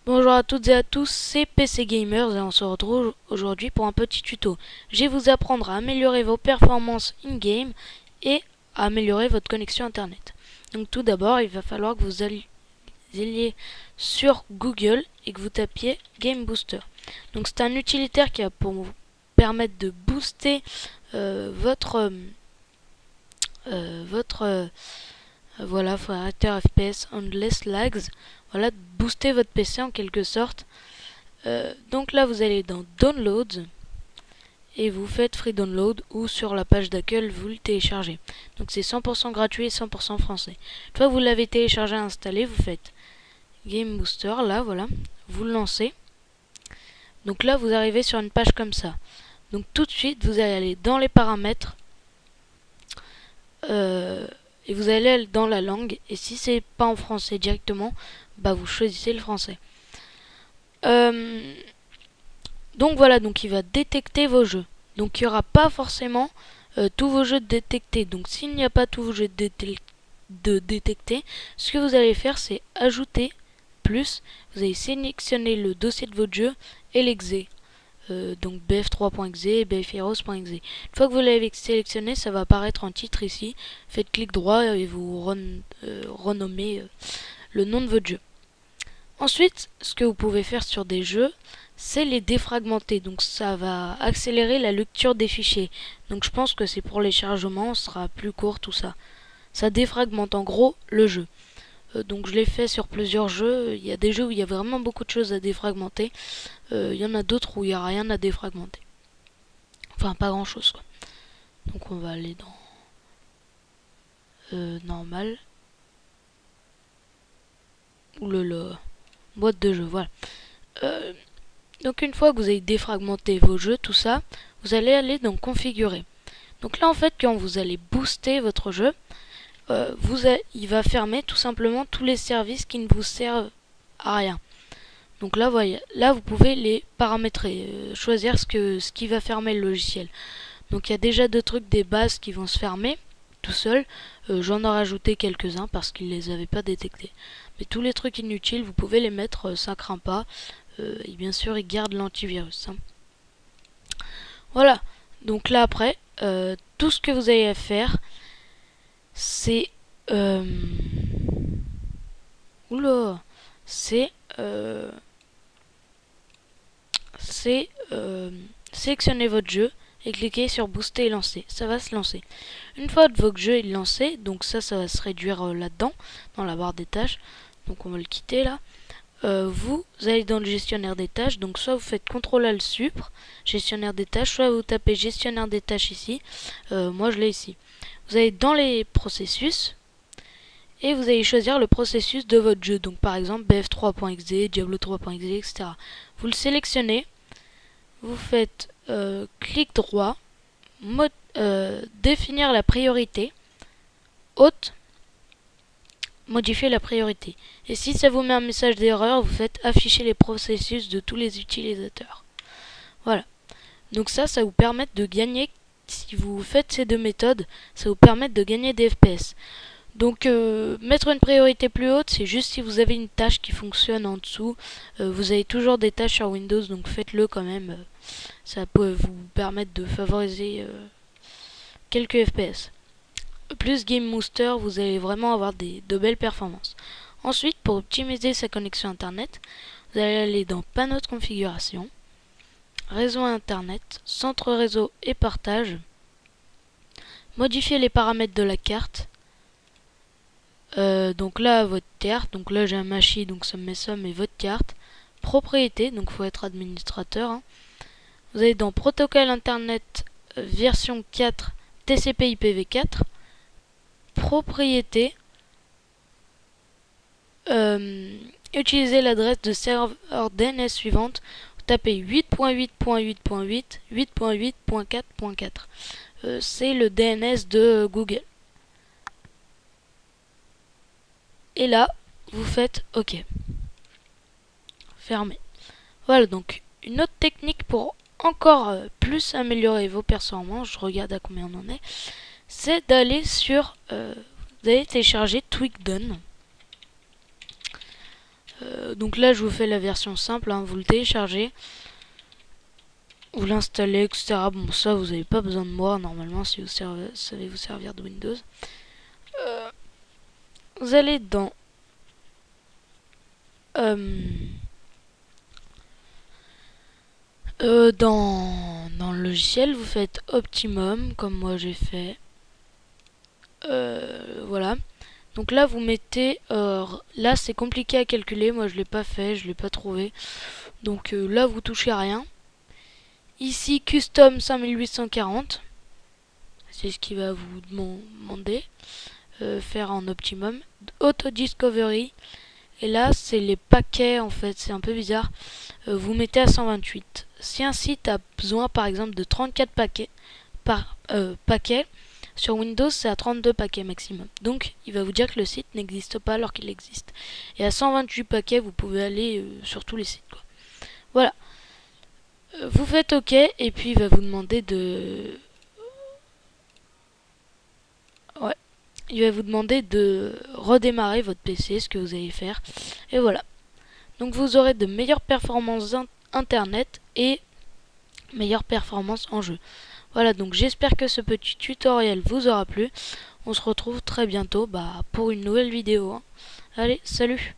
Bonjour à toutes et à tous, c'est PC Gamers et on se retrouve aujourd'hui pour un petit tuto. Je vais vous apprendre à améliorer vos performances in-game et à améliorer votre connexion internet. Donc tout d'abord, il va falloir que vous alliez sur Google et que vous tapiez Game Booster. Donc c'est un utilitaire qui va pour vous permettre de booster votre voilà, facteur FPS and less lags. Voilà, booster votre PC en quelque sorte. Donc là, vous allez dans Downloads et vous faites Free Download ou sur la page d'accueil, vous le téléchargez. Donc c'est 100% gratuit et 100% français. Une fois que vous l'avez téléchargé et installé, vous faites Game Booster, là, voilà, vous le lancez. Donc là, vous arrivez sur une page comme ça. Donc tout de suite, vous allez aller dans les paramètres. Et vous allez aller dans la langue, et si c'est pas en français directement, bah vous choisissez le français. Donc voilà, donc il va détecter vos jeux. Donc il n'y aura pas forcément tous vos jeux détectés. Donc s'il n'y a pas tous vos jeux détectés, ce que vous allez faire c'est ajouter plus. Vous allez sélectionner le dossier de votre jeu et l'exé. Donc bf3.exe et bfheroes.exe. Une fois que vous l'avez sélectionné, ça va apparaître en titre ici. Faites clic droit et vous renommez le nom de votre jeu. Ensuite, ce que vous pouvez faire sur des jeux, c'est les défragmenter. Donc ça va accélérer la lecture des fichiers. Donc je pense que c'est pour les chargements, ce sera plus court tout ça. Ça défragmente en gros le jeu. Donc je l'ai fait sur plusieurs jeux. Il y a des jeux où il y a vraiment beaucoup de choses à défragmenter. Il y en a d'autres où il n'y a rien à défragmenter. Enfin, pas grand chose quoi. Donc on va aller dans normal. Oulala. Boîte de jeu, voilà. Donc une fois que vous avez défragmenté vos jeux, tout ça, vous allez aller dans configurer. Donc là en fait quand vous allez booster votre jeu, il va fermer tout simplement tous les services qui ne vous servent à rien. Donc là, voyez, là vous pouvez les paramétrer, choisir ce qui va fermer le logiciel. Donc il y a déjà deux trucs des bases qui vont se fermer tout seul. J'en ai rajouté quelques-uns parce qu'ils les avaient pas détectés. Mais tous les trucs inutiles, vous pouvez les mettre, ça craint pas. Et bien sûr, ils gardent l'antivirus. Hein. Voilà. Donc là après, tout ce que vous avez à faire, c'est oula, c'est sélectionner votre jeu et cliquer sur booster et lancer. Ça va se lancer. Une fois que votre jeu est lancé, donc ça va se réduire là-dedans, dans la barre des tâches. Donc on va le quitter là. Vous allez dans le gestionnaire des tâches, donc soit vous faites CTRL Supr, gestionnaire des tâches, soit vous tapez gestionnaire des tâches ici. Moi je l'ai ici. Vous allez dans les processus et vous allez choisir le processus de votre jeu. Donc par exemple bf3.exe, diablo3.exe, etc. Vous le sélectionnez, vous faites clic droit, définir la priorité, haute, modifier la priorité. Et si ça vous met un message d'erreur, vous faites afficher les processus de tous les utilisateurs. Voilà. Donc ça vous permet de gagner, si vous faites ces deux méthodes, ça vous permet de gagner des FPS. Donc mettre une priorité plus haute, c'est juste si vous avez une tâche qui fonctionne en dessous. Vous avez toujours des tâches sur Windows, donc faites-le quand même. Ça peut vous permettre de favoriser quelques FPS. Plus Game Booster, vous allez vraiment avoir de belles performances. Ensuite, pour optimiser sa connexion internet, vous allez aller dans panneau de configuration, réseau internet, centre réseau et partage, modifier les paramètres de la carte. Donc là, votre carte, donc là j'ai un Machi, donc ça me met ça, mais votre carte. Propriété, donc faut être administrateur. Hein. Vous allez dans protocole internet version 4 TCP IPv4. Propriété. Utilisez l'adresse de serveur DNS suivante. Vous tapez 8.8.8.8, 8.8.4.4. C'est le DNS de Google. Et là, vous faites OK. Fermez. Voilà, donc une autre technique pour encore plus améliorer vos performances, je regarde à combien on en est, c'est d'aller sur... vous allez télécharger Tweakdone. Donc là je vous fais la version simple, hein. Vous le téléchargez, vous l'installez, etc. Bon, ça vous n'avez pas besoin de moi normalement si vous savez vous servir de Windows. Vous allez dans dans le logiciel, vous faites Optimum comme moi j'ai fait. Voilà. Donc là vous mettez, là c'est compliqué à calculer, moi je l'ai pas fait, je l'ai pas trouvé. Donc là vous touchez à rien. Ici Custom 5840, c'est ce qui va vous demander. Faire en optimum. Auto Discovery, et là c'est les paquets en fait, c'est un peu bizarre. Vous mettez à 128. Si un site a besoin par exemple de 34 paquets par paquet, sur Windows c'est à 32 paquets maximum. Donc il va vous dire que le site n'existe pas alors qu'il existe. Et à 128 paquets vous pouvez aller sur tous les sites, quoi. Voilà. Vous faites OK et puis il va vous demander de... Ouais. Il va vous demander de redémarrer votre PC, ce que vous allez faire. Et voilà. Donc vous aurez de meilleures performances internet et meilleures performances en jeu. Voilà, donc j'espère que ce petit tutoriel vous aura plu. On se retrouve très bientôt pour une nouvelle vidéo, hein. Allez, salut!